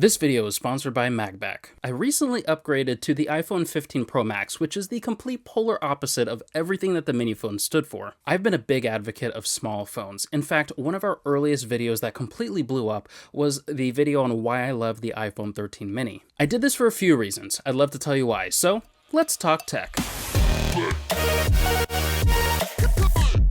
This video is sponsored by MagBack. I recently upgraded to the iPhone 15 Pro Max, which is the complete polar opposite of everything that the mini phone stood for. I've been a big advocate of small phones. In fact, one of our earliest videos that completely blew up was the video on why I love the iPhone 13 mini. I did this for a few reasons. I'd love to tell you why, so let's talk tech.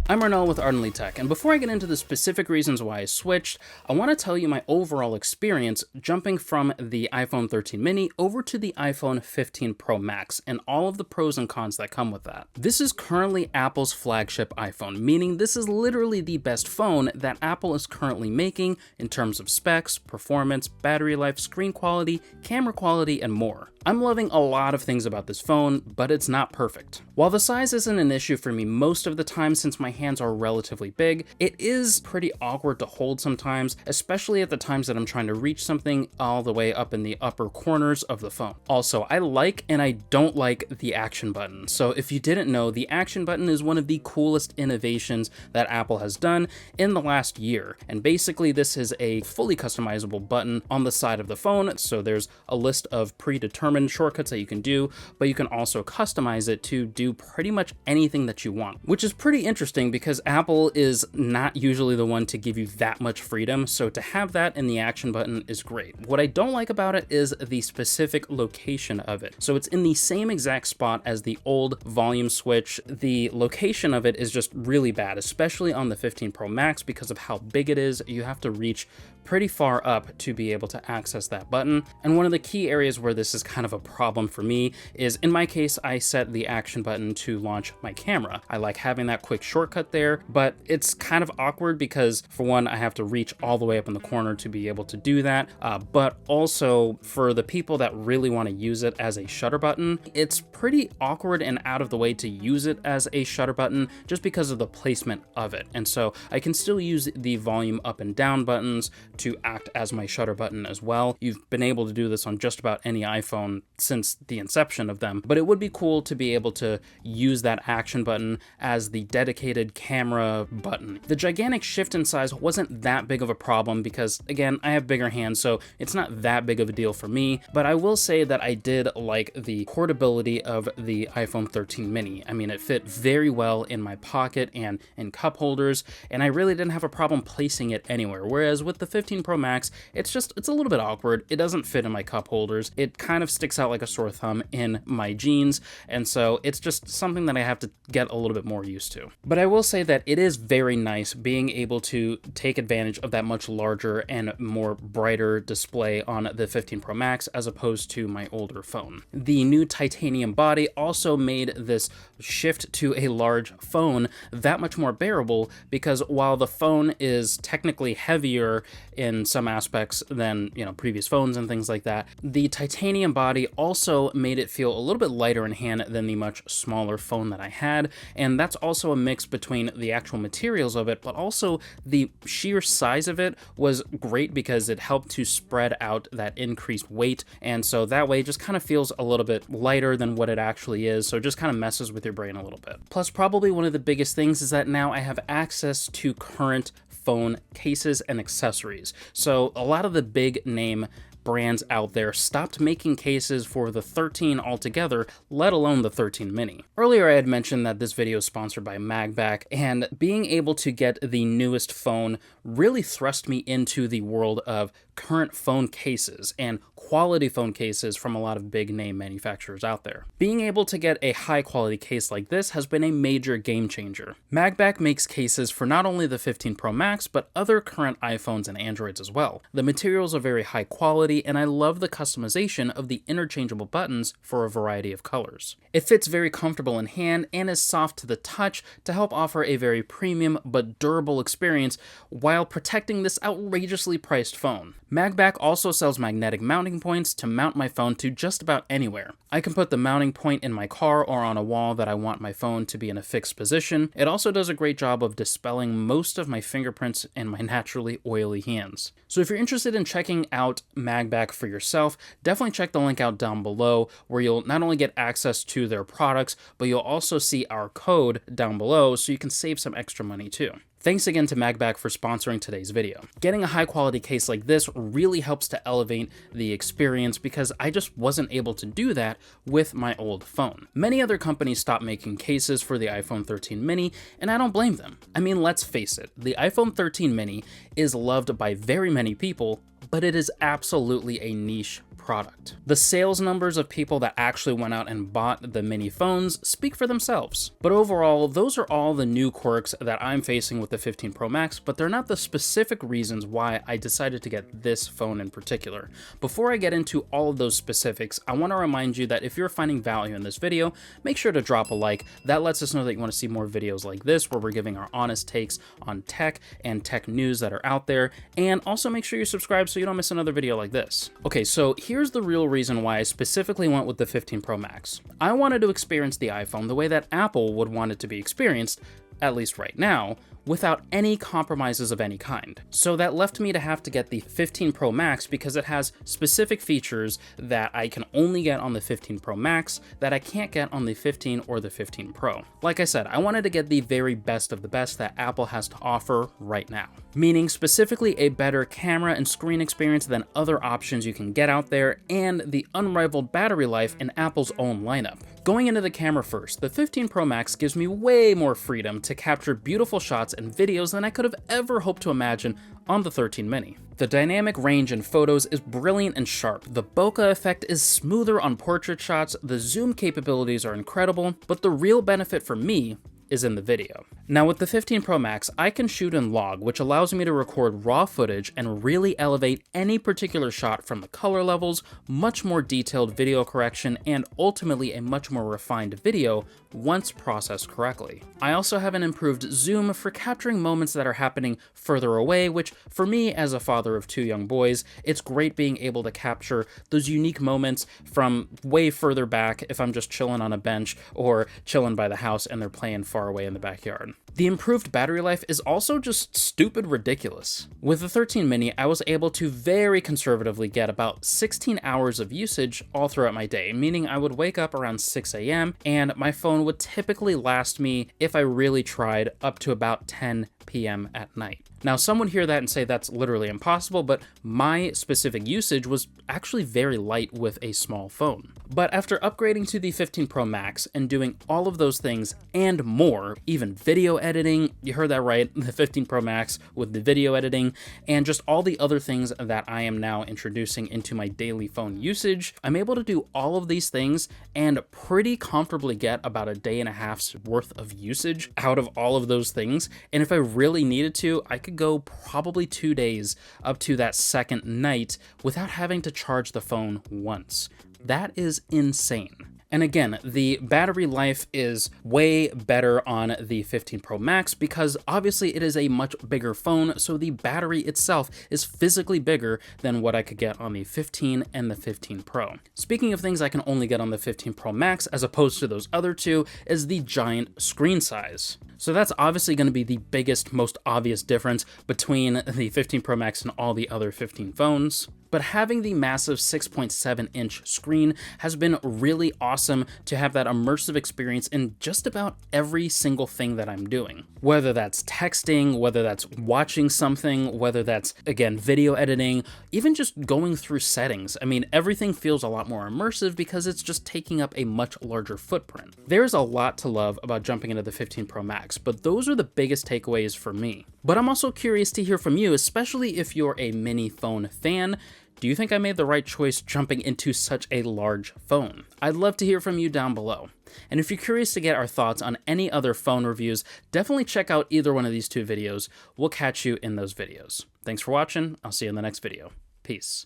I'm Arnell with Ardently Tech, and before I get into the specific reasons why I switched, I want to tell you my overall experience jumping from the iPhone 13 mini over to the iPhone 15 Pro Max, and all of the pros and cons that come with that. This is currently Apple's flagship iPhone, meaning this is literally the best phone that Apple is currently making in terms of specs, performance, battery life, screen quality, camera quality, and more. I'm loving a lot of things about this phone, but it's not perfect. While the size isn't an issue for me most of the time since my hands are relatively big, it is pretty awkward to hold sometimes, especially at the times that I'm trying to reach something all the way up in the upper corners of the phone. Also, I like and I don't like the action button. So if you didn't know, the action button is one of the coolest innovations that Apple has done in the last year. And basically this is a fully customizable button on the side of the phone. So there's a list of predetermined shortcuts that you can do, but you can also customize it to do pretty much anything that you want, which is pretty interesting because Apple is not usually the one to give you that much freedom, so to have that in the action button is great. What I don't like about it is the specific location of it. So it's in the same exact spot as the old volume switch. The location of it is just really bad, especially on the 15 Pro Max because of how big it is. You have to reach pretty far up to be able to access that button. And one of the key areas where this is kind of a problem for me is, in my case, I set the action button to launch my camera. I like having that quick shortcut there, but it's kind of awkward because, for one, I have to reach all the way up in the corner to be able to do that. But also for the people that really want to use it as a shutter button, it's pretty awkward and out of the way to use it as a shutter button just because of the placement of it. And so I can still use the volume up and down buttons to act as my shutter button as well. You've been able to do this on just about any iPhone since the inception of them, but it would be cool to be able to use that action button as the dedicated camera button. The gigantic shift in size wasn't that big of a problem because, again, I have bigger hands, so it's not that big of a deal for me, but I will say that I did like the portability of the iPhone 13 mini. I mean, it fit very well in my pocket and in cup holders, and I really didn't have a problem placing it anywhere, whereas with the 15 Pro Max, it's a little bit awkward. It doesn't fit in my cup holders. It kind of sticks out like a sore thumb in my jeans, and so it's just something that I have to get a little bit more used to. But I will say that it is very nice being able to take advantage of that much larger and more brighter display on the 15 Pro Max as opposed to my older phone. The new titanium body also made this shift to a large phone that much more bearable because while the phone is technically heavier in some aspects than, previous phones and things like that, the titanium body also made it feel a little bit lighter in hand than the much smaller phone that I had, and that's also a mix between the actual materials of it, but also the sheer size of it was great because it helped to spread out that increased weight, and so that way it just kind of feels a little bit lighter than what it actually is, so it just kind of messes with your brain a little bit. Plus, probably one of the biggest things is that now I have access to current phone cases and accessories. So a lot of the big name brands out there stopped making cases for the 13 altogether, let alone the 13 mini. Earlier I had mentioned that this video is sponsored by MagBack, and being able to get the newest phone really thrust me into the world of current phone cases and quality phone cases from a lot of big name manufacturers out there. Being able to get a high quality case like this has been a major game changer. MagBack makes cases for not only the 15 Pro Max, but other current iPhones and Androids as well. The materials are very high quality, and I love the customization of the interchangeable buttons for a variety of colors. It fits very comfortable in hand and is soft to the touch to help offer a very premium but durable experience while protecting this outrageously priced phone. MagBack also sells magnetic mounting points to mount my phone to just about anywhere. I can put the mounting point in my car or on a wall that I want my phone to be in a fixed position. It also does a great job of dispelling most of my fingerprints and my naturally oily hands. So if you're interested in checking out MagBack for yourself, definitely check the link out down below where you'll not only get access to their products, but you'll also see our code down below so you can save some extra money too. Thanks again to Magback for sponsoring today's video. Getting a high quality case like this really helps to elevate the experience because I just wasn't able to do that with my old phone. Many other companies stopped making cases for the iPhone 13 mini, and I don't blame them. I mean, let's face it, the iPhone 13 mini is loved by very many people, but it is absolutely a niche product. The sales numbers of people that actually went out and bought the mini phones speak for themselves. But overall, those are all the new quirks that I'm facing with the 15 Pro Max, but they're not the specific reasons why I decided to get this phone in particular. Before I get into all of those specifics, I want to remind you that if you're finding value in this video, make sure to drop a like. That lets us know that you want to see more videos like this, where we're giving our honest takes on tech and tech news that are out there, and also make sure you subscribe so you don't miss another video like this. Okay, so here's the real reason why I specifically went with the 15 Pro Max. I wanted to experience the iPhone the way that Apple would want it to be experienced, at least right now, without any compromises of any kind. So that left me to have to get the 15 Pro Max because it has specific features that I can only get on the 15 Pro Max that I can't get on the 15 or the 15 Pro. Like I said, I wanted to get the very best of the best that Apple has to offer right now, meaning specifically a better camera and screen experience than other options you can get out there, and the unrivaled battery life in Apple's own lineup. Going into the camera first, the 15 Pro Max gives me way more freedom to capture beautiful shots and videos than I could have ever hoped to imagine on the 13 mini. The dynamic range in photos is brilliant and sharp, the bokeh effect is smoother on portrait shots, the zoom capabilities are incredible, but the real benefit for me is in the video. Now with the 15 Pro Max, I can shoot in log, which allows me to record raw footage and really elevate any particular shot from the color levels, much more detailed video correction, and ultimately a much more refined video once processed correctly. I also have an improved zoom for capturing moments that are happening further away, which for me as a father of two young boys, it's great being able to capture those unique moments from way further back if I'm just chilling on a bench or chilling by the house and they're playing far away in the backyard. The improved battery life is also just stupid ridiculous. With the 13 mini, I was able to very conservatively get about 16 hours of usage all throughout my day, meaning I would wake up around 6 a.m. and my phone would typically last me, if I really tried, up to about 10 p.m. at night. Now, some would hear that and say that's literally impossible, but my specific usage was actually very light with a small phone. But after upgrading to the 15 Pro Max and doing all of those things and more, even video editing, you heard that right, the 15 Pro Max with the video editing, and just all the other things that I am now introducing into my daily phone usage, I'm able to do all of these things and pretty comfortably get about a day and a half's worth of usage out of all of those things. And if I really needed to, I could go probably 2 days up to that second night without having to charge the phone once. That is insane. And again, the battery life is way better on the 15 Pro Max because obviously it is a much bigger phone, so the battery itself is physically bigger than what I could get on the 15 and the 15 Pro. Speaking of things I can only get on the 15 Pro Max as opposed to those other two is the giant screen size. So that's obviously going to be the biggest, most obvious difference between the 15 Pro Max and all the other 15 phones. But having the massive 6.7-inch screen has been really awesome to have that immersive experience in just about every single thing that I'm doing. Whether that's texting, whether that's watching something, whether that's, again, video editing, even just going through settings. I mean, everything feels a lot more immersive because it's just taking up a much larger footprint. There's a lot to love about jumping into the 15 Pro Max, but those are the biggest takeaways for me. But I'm also curious to hear from you, especially if you're a mini phone fan. Do you think I made the right choice jumping into such a large phone? I'd love to hear from you down below. And if you're curious to get our thoughts on any other phone reviews, definitely check out either one of these two videos. We'll catch you in those videos. Thanks for watching. I'll see you in the next video. Peace.